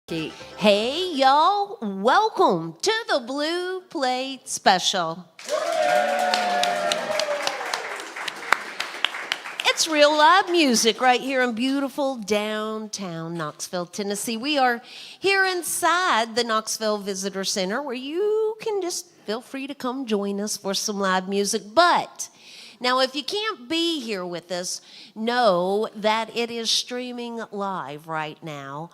Hey, y'all, welcome to the Blue Plate Special. It's real live music right here in beautiful downtown Knoxville, Tennessee. We are here inside the Knoxville Visitor Center where you can just feel free to come join us for some live music. But now, if you can't be here with us, know that it is streaming live right now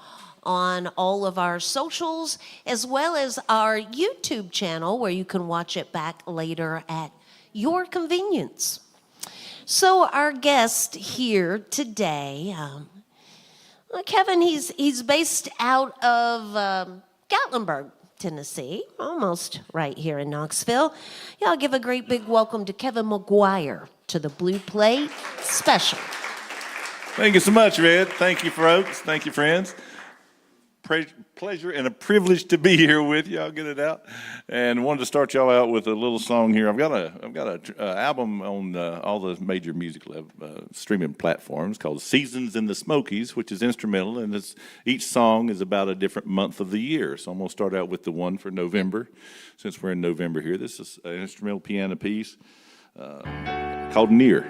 on all of our socials, as well as our YouTube channel, where you can watch it back later at your convenience. So our guest here today, Kevin, he's based out of Gatlinburg, Tennessee, almost right here in Knoxville. Y'all give a great big welcome to Kevin McGuire to the Blue Plate Special. Thank you so much, Red. Thank you, folks. Thank you, friends. Pleasure and a privilege to be here with you. I'll get it out, and wanted to start y'all out with a little song here. I've got a album on all the major music streaming platforms called "Seasons in the Smokies," which is instrumental, and each song is about a different month of the year. So I'm going to start out with the one for November, since we're in November here. This is an instrumental piano piece called "Near."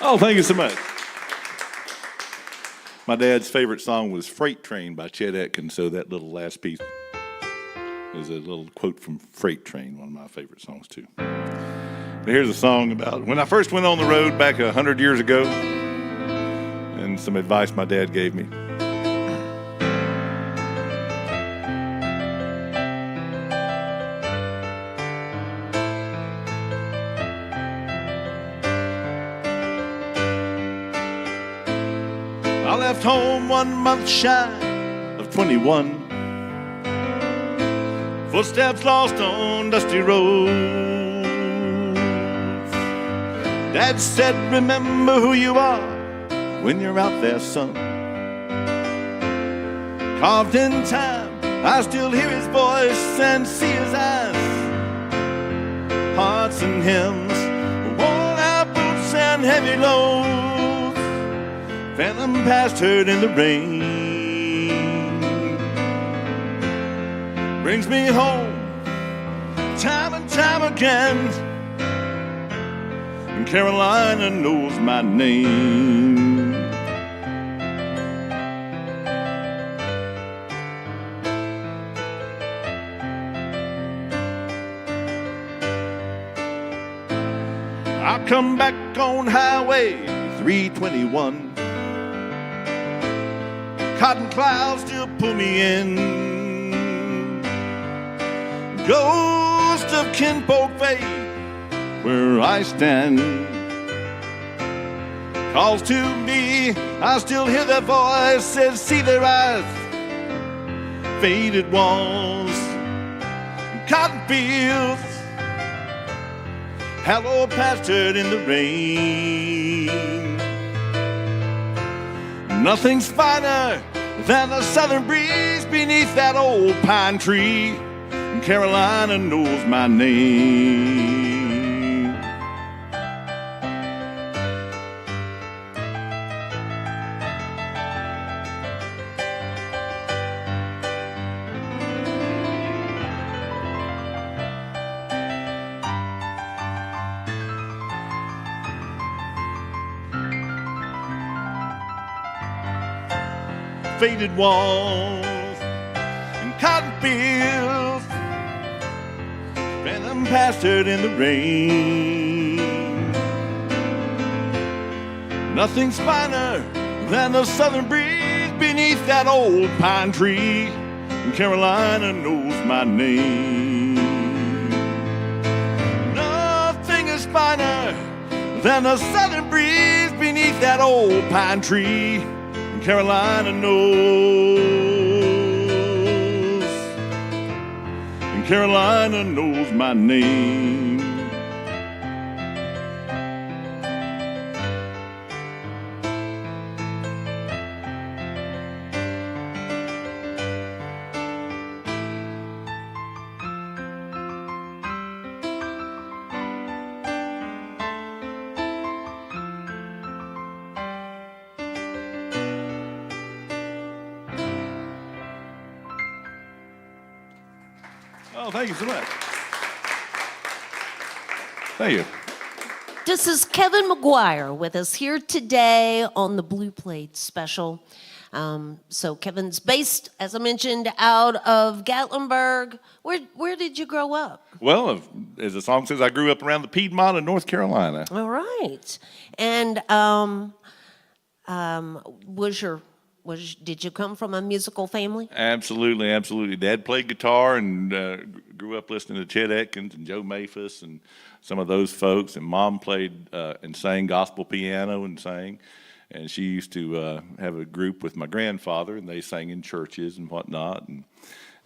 Oh, thank you so much. My dad's favorite song was "Freight Train" by Chet Atkins, so that little last piece is a little quote from Freight Train, one of my favorite songs too. But here's a song about when I first went on the road back 100 years ago, and some advice my dad gave me. left home 1 month shy of 21. Footsteps lost on dusty roads. Dad said, remember who you are when you're out there, son. Carved in time, I still hear his voice and see his eyes. Hearts and hymns, worn out boots and heavy loads. Phantom past heard in the rain. Brings me home time and time again. And Carolina knows my name. I come back on Highway 321. Cotton clouds still pull me in. Ghost of kinfolk fade where I stand. Calls to me, I still hear their voices, see their eyes. Faded walls, cotton fields, hallowed pastured in the rain. Nothing's finer than the southern breeze beneath that old pine tree. And Carolina knows my name. Faded walls and cotton fields, phantom pastured in the rain. Nothing's finer than the southern breeze beneath that old pine tree. And Carolina knows my name. Nothing is finer than the southern breeze beneath that old pine tree. Carolina knows, and Carolina knows my name. Oh, thank you so much. Thank you. This is Kevin McGuire with us here today on the Blue Plate special. So Kevin's based, as I mentioned, out of Gatlinburg. Where did you grow up? Well, as the song says, I grew up around the Piedmont of North Carolina. All right. And did you come from a musical family? Absolutely, absolutely. Dad played guitar and grew up listening to Chet Atkins and Joe Maphis and some of those folks. And Mom played and sang gospel piano and sang. And she used to have a group with my grandfather, and they sang in churches and whatnot.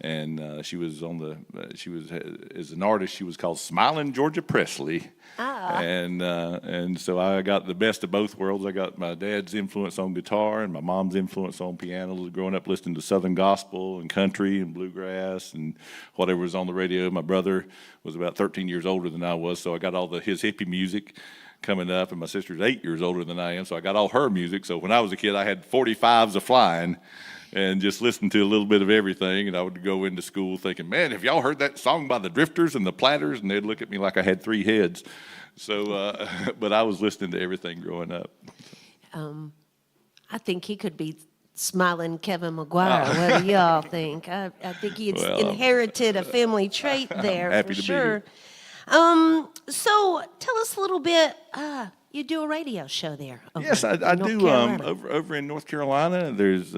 And she was as an artist, she was called Smiling Georgia Presley. Ah. And so I got the best of both worlds. I got my dad's influence on guitar and my mom's influence on piano. Growing up listening to Southern gospel and country and bluegrass and whatever was on the radio. My brother was about 13 years older than I was, so I got all his hippie music coming up, and my sister's 8 years older than I am, so I got all her music. So when I was a kid, I had 45s of flying and just listened to a little bit of everything. And I would go into school thinking, man, have y'all heard that song by the Drifters and the Platters? And they'd look at me like I had 3 heads. So, but I was listening to everything growing up. I think he could be smiling Kevin McGuire. What do y'all think? I think he's inherited a family trait there happy for to be sure. here. So tell us a little bit. You do a radio show there. Yes, I do. Over in North Carolina, there's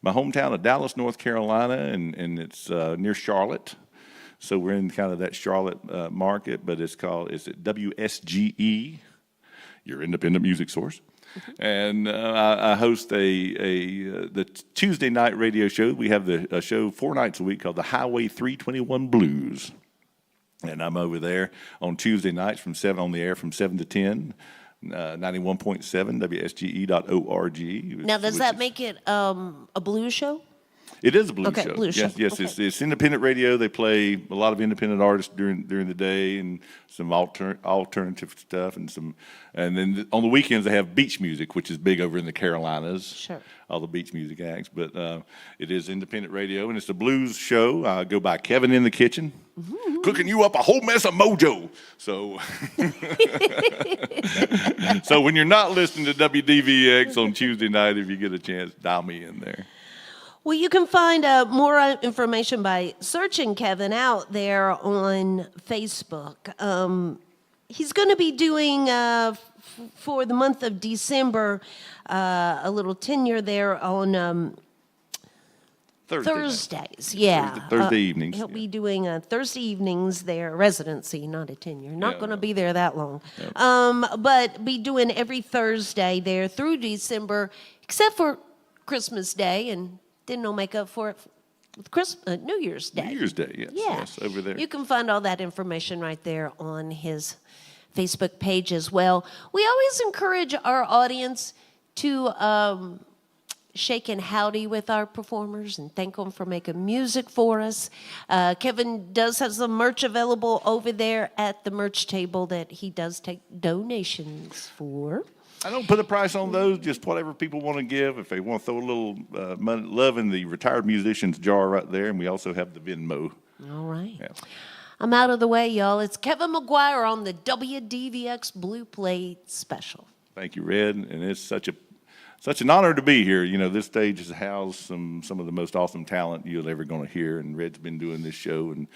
my hometown of Dallas, North Carolina, and it's near Charlotte. So we're in kind of that Charlotte market, but it's at WSGE, your independent music source. And I host the Tuesday night radio show. We have a show 4 nights a week called the Highway 321 Blues. And I'm over there on Tuesday nights on the air from 7 to 10, 91.7 WSGE.org. Now, does that make it a blues show? It is a blues Okay, show. blues Yes, show. yes. Okay. It's independent radio. They play a lot of independent artists during the day and some alternative stuff and then on the weekends they have beach music, which is big over in the Carolinas. Sure. All the beach music acts, but it is independent radio and it's a blues show. I go by Kevin in the Kitchen, cooking you up a whole mess of mojo. So, so when you're not listening to WDVX on Tuesday night, if you get a chance, dial me in there. Well, you can find more information by searching Kevin out there on Facebook. He's going to be doing, for the month of December, a little tenure there on Thursdays. Yeah. Thursday evenings. He'll be doing Thursday evenings there, residency, not a tenure. Not going to be there that long. But be doing every Thursday there through December, except for Christmas Day, and then he'll make up for it with New Year's Day. New Year's Day, yes. Yeah. Yes, over there. You can find all that information right there on his Facebook page as well. We always encourage our audience to shake and howdy with our performers and thank them for making music for us. Kevin does have some merch available over there at the merch table that he does take donations for. I don't put a price on those, just whatever people want to give. If they want to throw a little money, love in the retired musician's jar right there, and we also have the Venmo. All right. Yeah. I'm out of the way, y'all. It's Kevin McGuire on the WDVX Blue Plate Special. Thank you, Red, and it's such an honor to be here. You know, this stage has housed some of the most awesome talent you're ever going to hear, and Red's been doing this show, and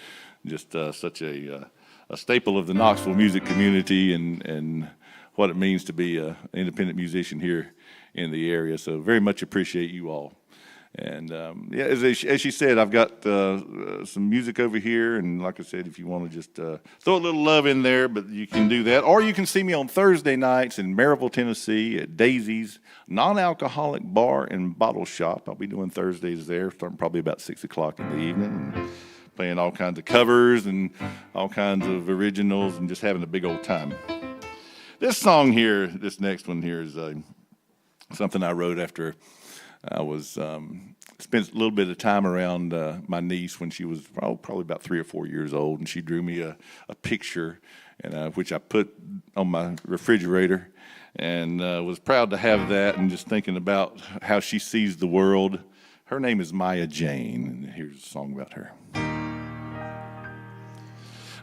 just such a staple of the Knoxville music community, and what it means to be an independent musician here in the area. So very much appreciate you all. And yeah, as she said, I've got some music over here, and like I said, if you want to just throw a little love in there, but you can do that. Or you can see me on Thursday nights in Maryville, Tennessee at Daisy's Non-Alcoholic Bar and Bottle Shop. I'll be doing Thursdays there, starting probably about 6 o'clock in the evening, and playing all kinds of covers and all kinds of originals and just having a big old time. This song here, this next one here is something I wrote after I was spent a little bit of time around my niece when she was probably about 3 or 4 years old, and she drew me a picture, and which I put on my refrigerator, and was proud to have that, and just thinking about how she sees the world. Her name is Maya Jane, and here's a song about her.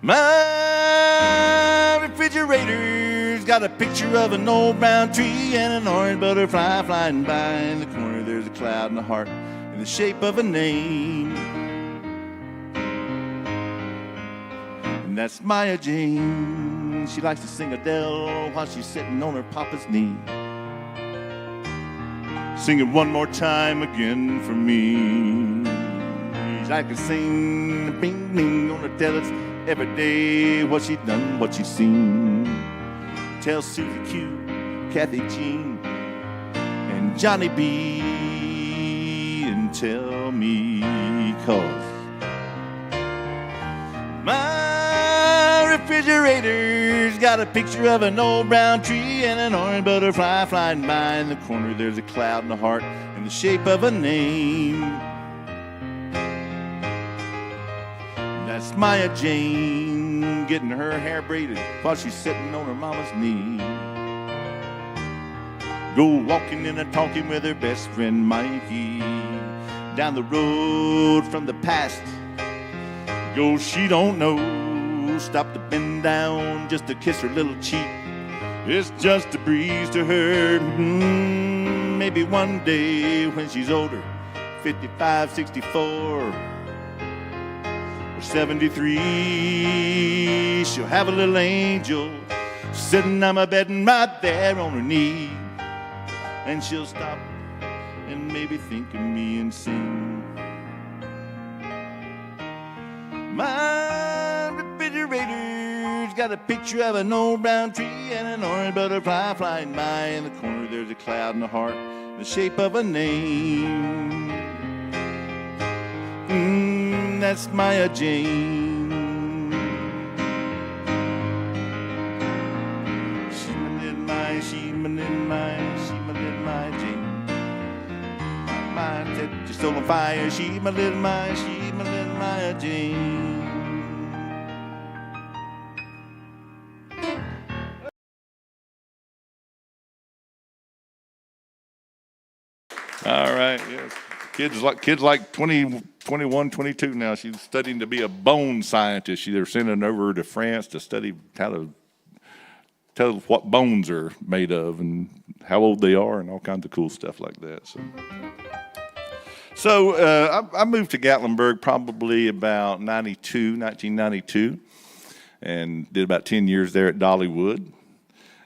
My refrigerator's got a picture of an old brown tree and an orange butterfly flying by. In the corner there's a cloud and a heart in the shape of a name. And that's Maya Jane. She likes to sing Adele while she's sitting on her papa's knee. Sing it one more time again for me. She likes to sing bing bing on her tellus every day, what she done, what she seen. Tell Susie Q, Kathy Jean, and Johnny B, and tell me, 'cause my refrigerator's got a picture of an old brown tree and an orange butterfly flying by. In the corner there's a cloud and a heart in the shape of a name. That's Maya Jane, getting her hair braided while she's sitting on her mama's knee. Go walking and a-talking with her best friend Mikey. Down the road from the past, go she don't know. Stop to bend down just to kiss her little cheek. It's just a breeze to her. Maybe one day when she's older, 55, 64, 73, she'll have a little angel sitting on my bed and right there on her knee. And she'll stop and maybe think of me and sing. My refrigerator's got a picture of an old brown tree and an orange butterfly flying by. In the corner there's a cloud and a heart, the shape of a name. That's Maya Jane. She's my little Maya, she's my little Maya, she's my little Maya Jane. My set just on fire, she's my little Maya, she's my little Maya Jane. All right, yes. Kids like 20, 21, 22 now. She's studying to be a bone scientist. They're sending her over to France to study how to tell what bones are made of and how old they are and all kinds of cool stuff like that. So I moved to Gatlinburg probably about 1992, and did about 10 years there at Dollywood,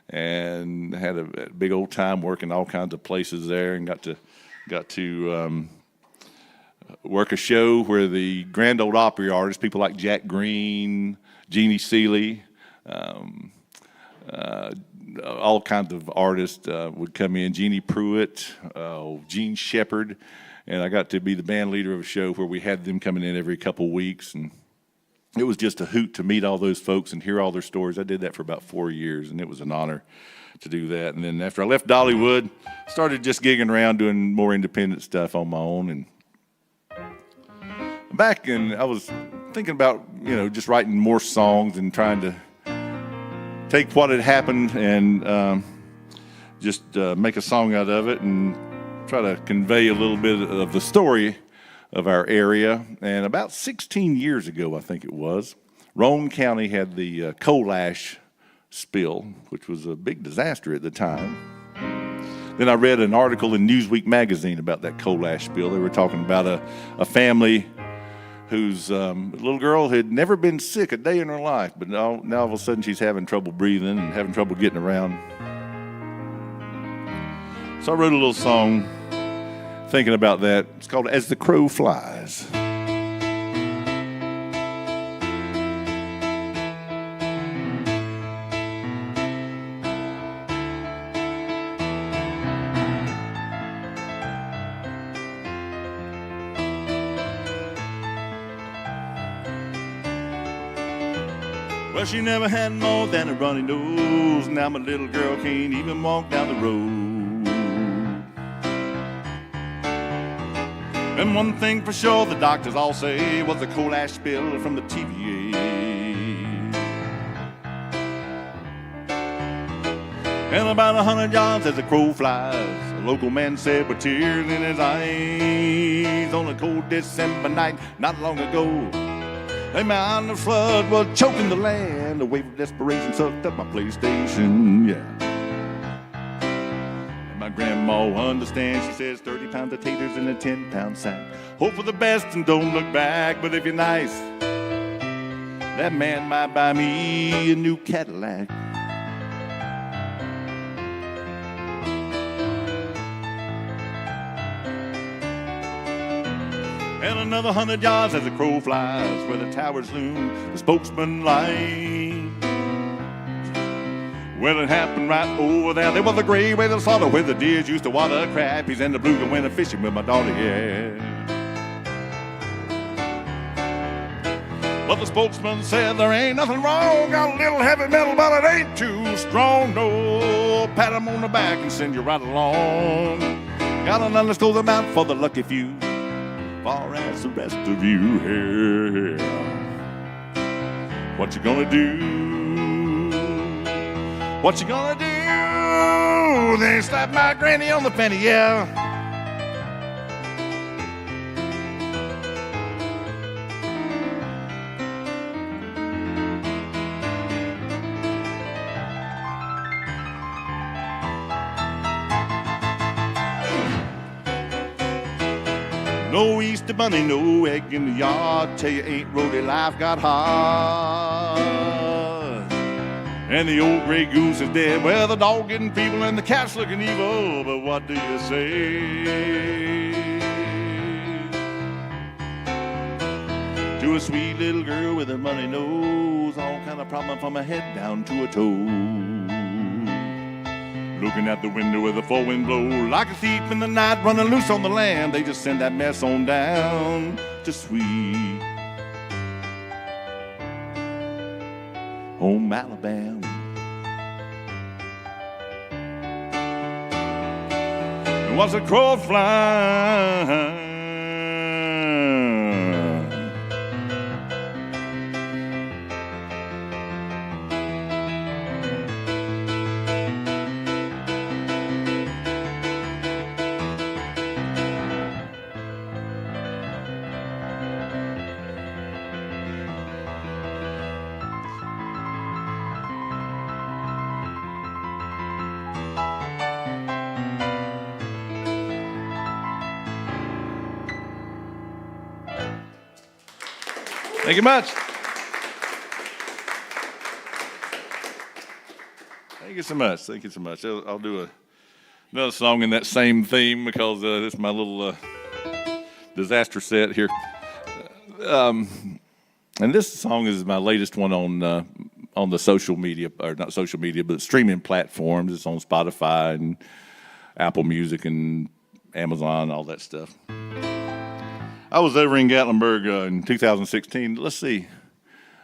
and had a big old time working all kinds of places there, and got to work a show where the Grand Ole Opry artists, people like Jack Green, Jeannie Seeley, all kinds of artists would come in. Jeannie Pruitt, Gene Shepard, and I got to be the band leader of a show where we had them coming in every couple weeks, and it was just a hoot to meet all those folks and hear all their stories. I did that for about 4 years, and it was an honor to do that. And then after I left Dollywood, started just gigging around doing more independent stuff on my own. And back in, I was thinking about, just writing more songs and trying to take what had happened and just make a song out of it and try to convey a little bit of the story of our area. And about 16 years ago, I think it was, Roane County had the coal ash spill, which was a big disaster at the time. Then I read an article in Newsweek magazine about that coal ash spill. They were talking about a family whose little girl had never been sick a day in her life, but now all of a sudden she's having trouble breathing and having trouble getting around. So I wrote a little song thinking about that. It's called As the Crow Flies. Well, she never had more than a runny nose. Now my little girl can't even walk down the road. And one thing for sure, the doctors all say, was a coal ash spill from the TVA. And about 100 yards as the crow flies, a local man said with tears in his eyes, on a cold December night not long ago, a mountain flood was choking the land. A wave of desperation sucked up my PlayStation, yeah. And my grandma understands. She says 30 pounds of taters in a 10-pound sack. Hope for the best and don't look back. But if you're nice, that man might buy me a new Cadillac. And another 100 yards as the crow flies, where the towers loom, the spokesman light. Well, it happened right over there. There was a gray where the slaughter, where the deers used to water crappies, and the bluegill went fishing with my daughter, yeah. But the spokesman said there ain't nothing wrong. Got a little heavy metal, but it ain't too strong. No, pat him on the back and send you right along. Got another school amount for the lucky few, far as the rest of you here. What you gonna do? What you gonna do? They slap my granny on the penny, yeah. No Easter bunny, no egg in the yard. Tell you ain't roadie life got hard. And the old gray goose is dead. Well, the dog getting feeble and the cat's looking evil. But what do you say? to a sweet little girl with a money nose, all kind of problem from her head down to her toes. Looking out the window where the full wind blow, like a thief in the night running loose on the land. They just send that mess on down to sweet home Alabama. And watch the crow fly, Thank you much. Thank you so much. Thank you so much. I'll do another song in that same theme because this is my little disaster set here. And this song is my latest one on the social media, or not social media, but streaming platforms. It's on Spotify and Apple Music and Amazon, all that stuff. I was over in Gatlinburg in 2016. Let's see,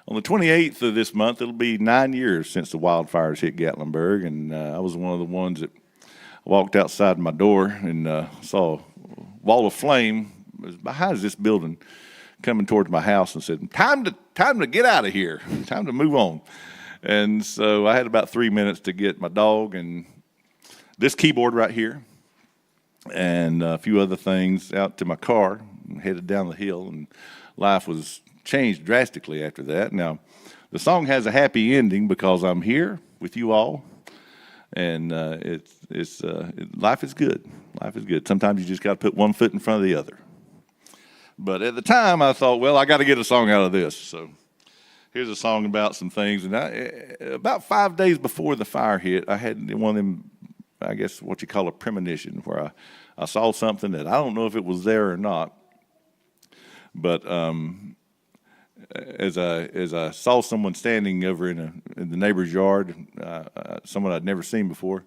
on the 28th of this month, it'll be 9 years since the wildfires hit Gatlinburg, and I was one of the ones that walked outside my door and saw a wall of flame behind this building coming towards my house and said, time to get out of here, time to move on. And so I had about 3 minutes to get my dog and this keyboard right here and a few other things out to my car, and headed down the hill, and life was changed drastically after that. Now, the song has a happy ending because I'm here with you all, and life is good. Life is good. Sometimes you just got to put one foot in front of the other. But at the time, I thought, well, I got to get a song out of this. So here's a song about some things. And about 5 days before the fire hit, I had one of them, I guess what you call a premonition, where I saw something that I don't know if it was there or not. But as I saw someone standing over in the neighbor's yard, someone I'd never seen before,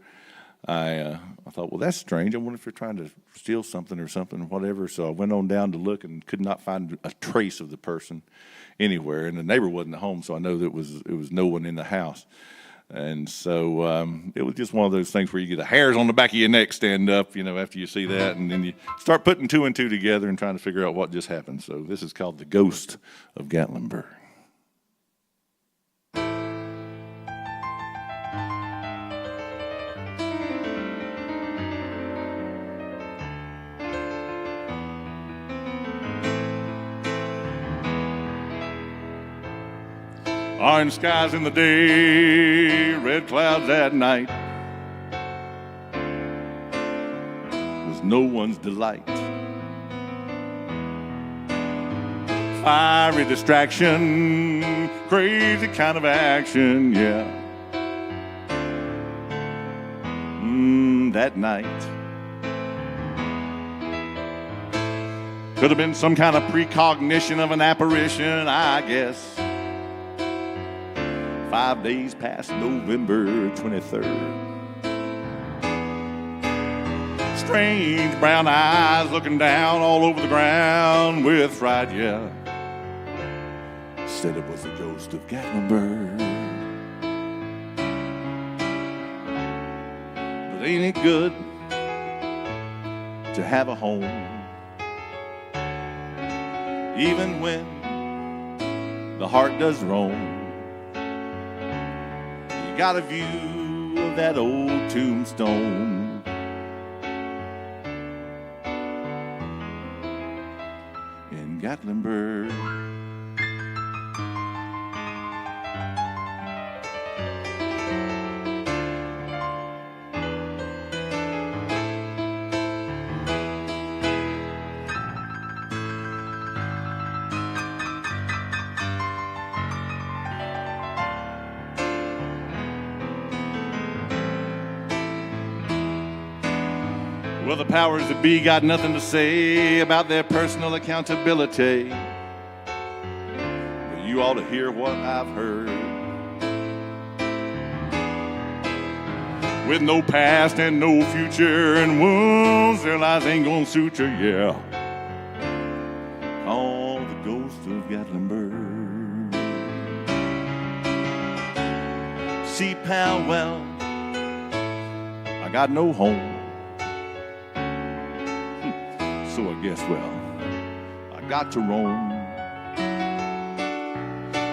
I thought, well, that's strange. I wonder if they're trying to steal something or something, whatever. So I went on down to look and could not find a trace of the person anywhere. And the neighbor wasn't at home, so I know that it was no one in the house. And so it was just one of those things where you get the hairs on the back of your neck stand up, after you see that. And then you start putting two and two together and trying to figure out what just happened. So this is called The Ghost of Gatlinburg. Orange skies in the day, red clouds at night, was no one's delight. Fiery distraction, crazy kind of action, yeah. That night could have been some kind of precognition of an apparition, I guess. 5 days past November 23rd. Strange brown eyes looking down all over the ground with fright, yeah. Said it was the ghost of Gatlinburg. But ain't it good to have a home, even when the heart does roam? Got a view of that old tombstone in Gatlinburg. Well, the powers that be got nothing to say about their personal accountability. you ought to hear what I've heard. With no past and no future and wounds their lives ain't gonna suture, yeah. All the ghosts of Gatlinburg. See, pal, well, I got no home. So I guess, well, I got to roam.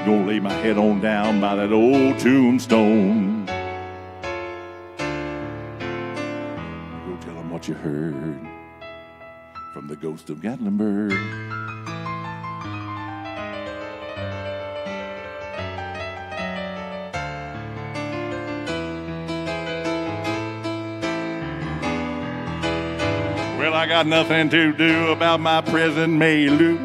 Gonna lay my head on down by that old tombstone. Go tell them what you heard from the ghost of Gatlinburg. Well, I got nothing to do about my present May-loo.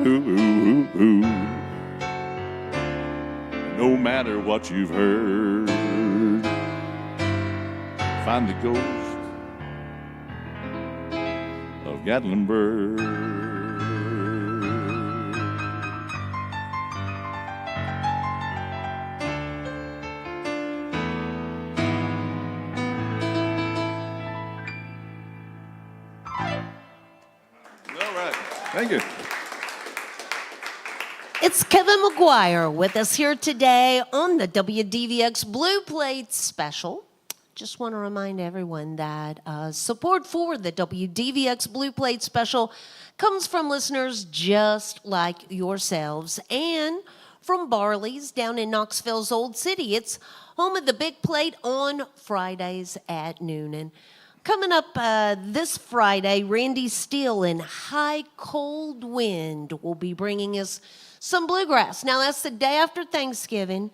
No matter what you've heard, find the ghost of Gatlinburg. All right, thank you. It's Kevin McGuire with us here today on the WDVX Blue Plate Special. Just want to remind everyone that support for the WDVX Blue Plate Special comes from listeners just like yourselves and from Barley's down in Knoxville's Old City. It's home of the Big Plate on Fridays at noon. And coming up this Friday, Randy Steele and High Cold Wind will be bringing us some bluegrass. Now, that's the day after Thanksgiving,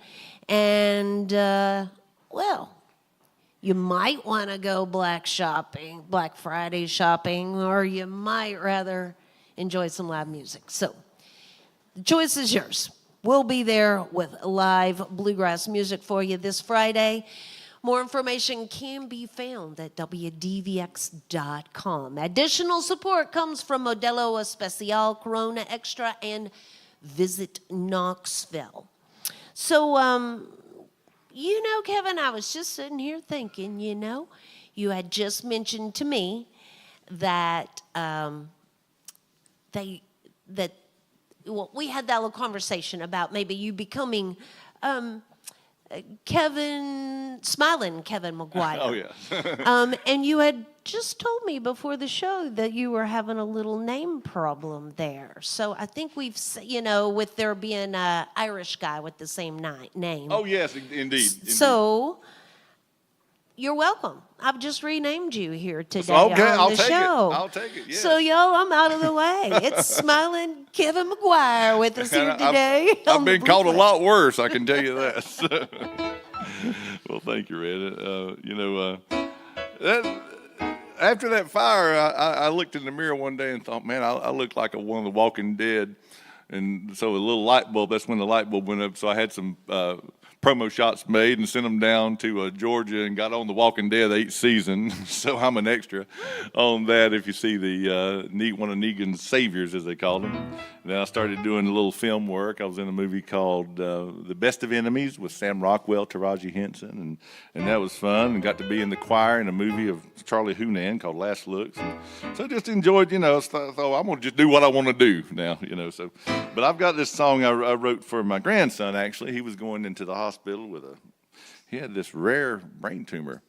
and, well, you might want to go Black Friday shopping, or you might rather enjoy some live music. So, the choice is yours. We'll be there with live bluegrass music for you this Friday. More information can be found at WDVX.com. Additional support comes from Modelo Especial, Corona Extra, and Visit Knoxville. So, Kevin, I was just sitting here thinking, you had just mentioned to me that we had that little conversation about maybe you becoming Smiling Kevin McGuire. Oh, yeah. And you had just told me before the show that you were having a little name problem there. So I think we've, with there being an Irish guy with the same name. Oh, yes, indeed. So you're welcome. I've just renamed you here today Okay, on I'll the take show. I'll take it, yes. So, y'all, I'm out of the way. It's Smiling Kevin McGuire with us here today. I've been called a lot worse, I can tell you that. Well, thank you, Red. After that fire, I looked in the mirror one day and thought, man, I look like one of the Walking Dead. And so a little light bulb, that's when the light bulb went up. So I had some promo shots made and sent them down to Georgia and got on the Walking Dead 8th season. So I'm an extra on that if you see the one of Negan's saviors, as they called him. And then I started doing a little film work. I was in a movie called The Best of Enemies with Sam Rockwell, Taraji Henson, and that was fun. And got to be in the choir in a movie of Charlie Hunnam called Last Looks. And so I just enjoyed, thought I'm going to just do what I want to do now, So, but I've got this song I wrote for my grandson, actually. He was going into the hospital he had this rare brain tumor,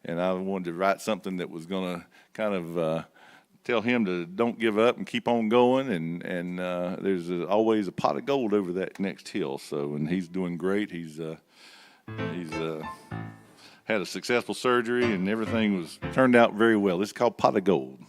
and I wanted to write something that was going to kind of tell him to don't give up and keep on going, and there's always a pot of gold over that next hill. So, and he's doing great. He's had a successful surgery, and everything turned out very well. This is called Pot of Gold.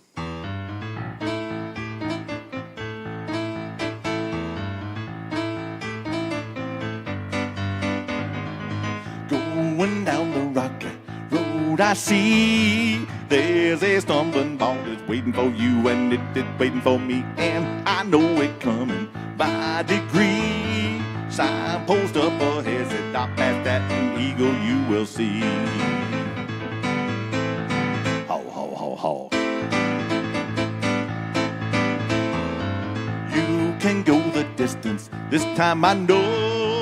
Going down the rocky road, I see there's a stumbling ball that's waiting for you, and it's waiting for me, and I know it coming by degree. Signpost up ahead, said stop past that, and eagle you will see. Haw, haw, haw, haw. You can go the distance, this time I know.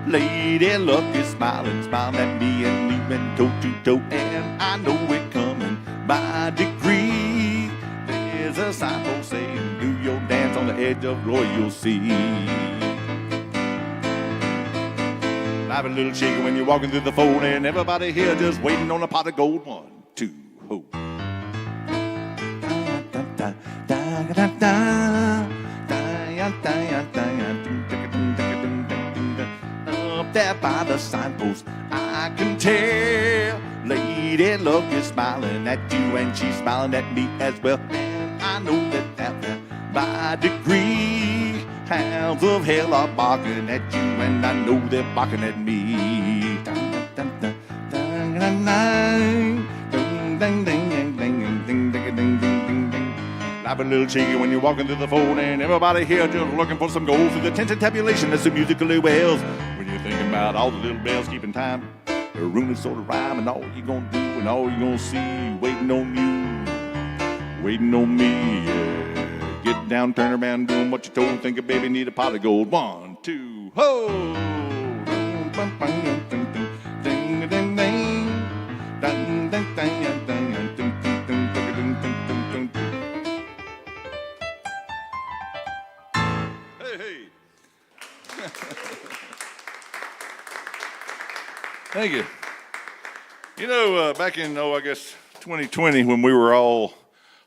Lady Luck is smiling, smiling at me and leaving toe to toe, and I know it coming by degree. There's a signpost saying, do your dance on the edge of glory, you'll see. Life a little shaky when you're walking through the fold, and everybody here just waiting on a pot of gold. 1, 2, ho. Up there by the signpost, I can tell Lady Luck is smiling at you, and she's smiling at me as well. And I know that by degree, hounds of hell are barking at you, and I know they're barking at me. Life a little cheeky when you're walking through the fold, and everybody here just looking for some gold. Through the tintabulation as the musically wails. When you're thinking about all the little bells keeping time, the room is sort of rhyme, and all you're gonna do and all you're gonna see, waiting on you, waiting on me. Yeah. Get down, turn around, doing what you're told. Think a baby need a pot of gold. 1, 2, ho! Hey. Thank you. You know, back in, I guess 2020, when we were all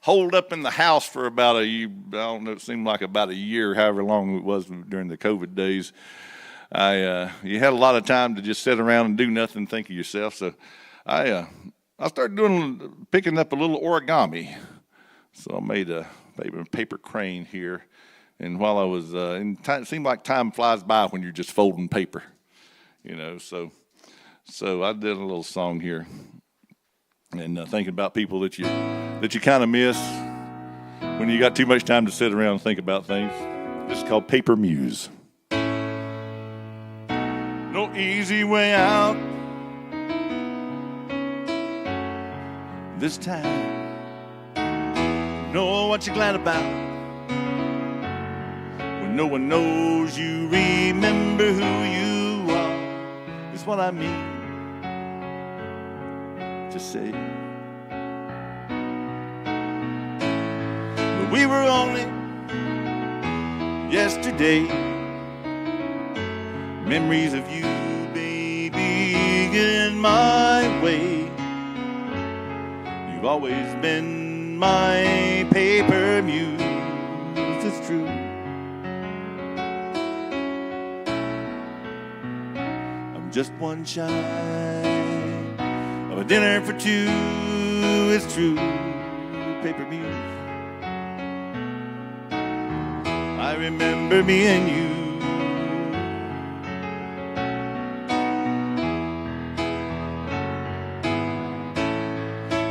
holed up in the house for about a year, I don't know, it seemed like about a year, however long it was during the COVID days, you had a lot of time to just sit around and do nothing, think of yourself. So I started picking up a little origami. So I made a paper crane here. And while I was, it seemed like time flies by when you're just folding paper, you know. So I did a little song here, and thinking about people that you kind of miss when you got too much time to sit around and think about things. This is called Paper Muse. No easy way out this time. Know what you're glad about. No one knows you remember who you are, is what I mean to say. But we were only yesterday. Memories of you, baby, in my way. You've always been my paper muse, it's true. Just one shy of a dinner for two, it's true, paper muse. I remember me and you.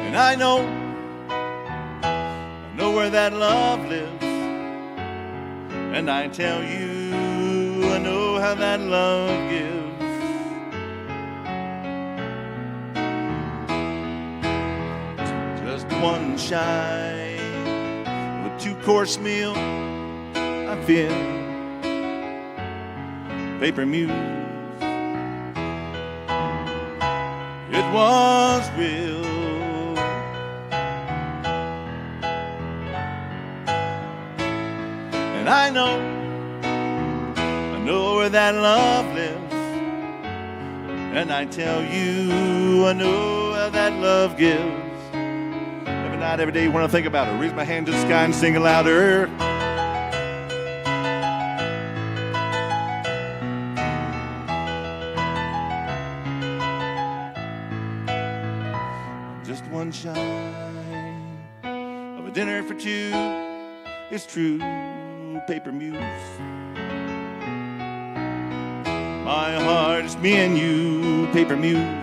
And I know where that love lives. And I tell you, I know how that love gives. One shy of a 2-course meal, I feel paper muse. It was real. And I know where that love lives. And I tell you, I know how that love gives. Night, every day when I think about it, raise my hand to the sky and sing louder. Just one shy of a dinner for two, it's true, paper muse. My heart is me and you, paper muse.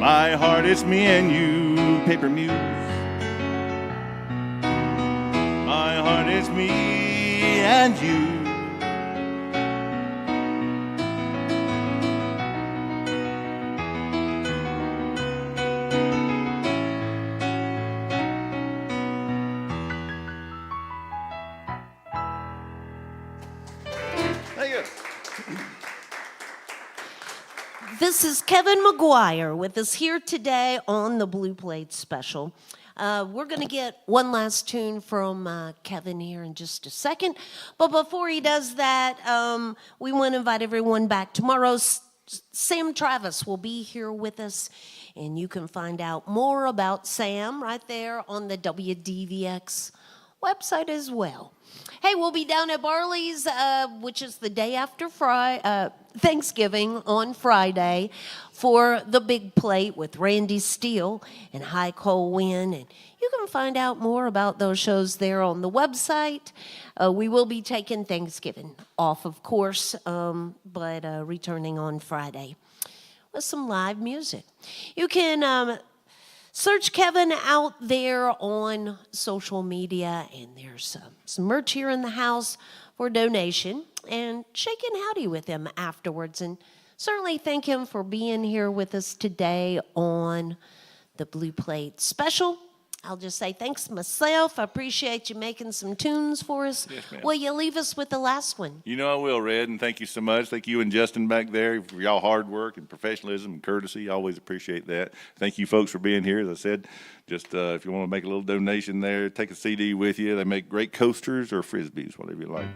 My heart, it's me and you, paper muse. My heart, it's me and you. Thank you. This is Kevin McGuire with us here today on the Blue Plate Special. We're going to get one last tune from Kevin here in just a second. But before he does that, we want to invite everyone back. Tomorrow, Sam Travis will be here with us. And you can find out more about Sam right there on the WDVX website as well. Hey, we'll be down at Barley's, which is the day after Thanksgiving on Friday, for the big plate with Randy Steele and High Cole Wynn. And you can find out more about those shows there on the website. We will be taking Thanksgiving off, of course, but returning on Friday with some live music. You can search Kevin out there on social media, and there's some merch here in the house for donation, and shake and howdy with him afterwards. And certainly thank him for being here with us today on the Blue Plate Special. I'll just say thanks myself. I appreciate you making some tunes for us. Yes, ma'am. Will you leave us with the last one? You know I will, Red, and thank you so much. Thank you and Justin back there for y'all hard work and professionalism and courtesy. I always appreciate that. Thank you folks for being here. As I said, just if you want to make a little donation there, take a CD with you. They make great coasters or Frisbees, whatever you like.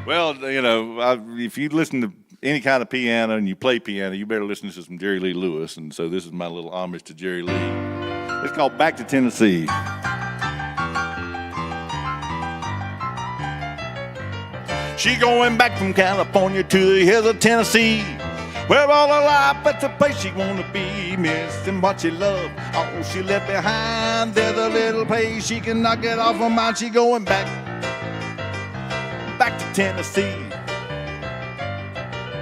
Well, you know, if you listen to any kind of piano and you play piano, you better listen to some Jerry Lee Lewis. And so this is my little homage to Jerry Lee. It's called Back to Tennessee. She going back from California to the hills of Tennessee, where all her life that's the place she wanna be, missing what she loved. All she left behind, there's a little place she can knock it off her mind. She going back to Tennessee.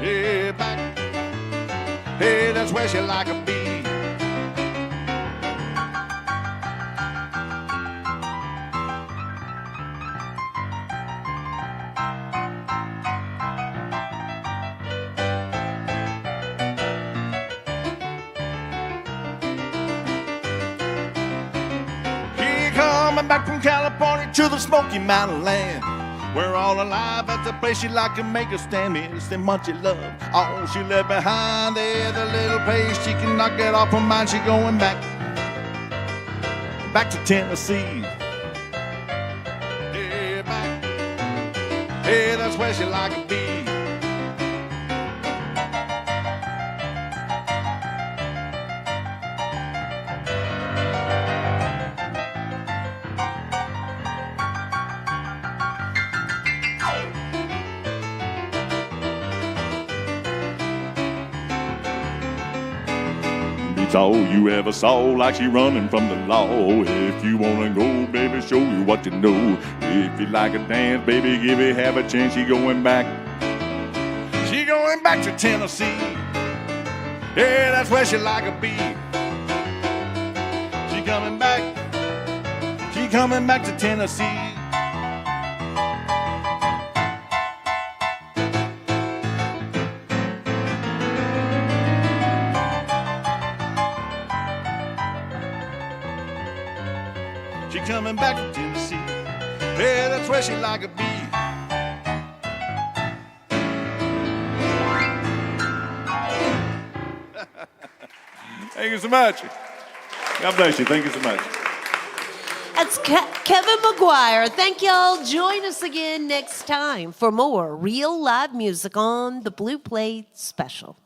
Yeah, back. Hey, that's where she like to be. Back from California to the Smoky Mountain land, where all alive at the place she like to make a stand, missing what she loved. All she left behind there, the little place she can knock it off her mind. She going back to Tennessee. Yeah, back. Yeah, that's where she like to be. It's all you ever saw, like she running from the law. If you wanna go, baby, show you what you know. If you like a dance, baby, give it half a chance. She going back to Tennessee. Yeah, that's where she like to be. She coming back to Tennessee. She coming back to Tennessee. Yeah, that's where she like to be. Thank you so much. God bless you. Thank you so much. That's Kevin McGuire. Thank y'all. Join us again next time for more real live music on the Blue Plate Special.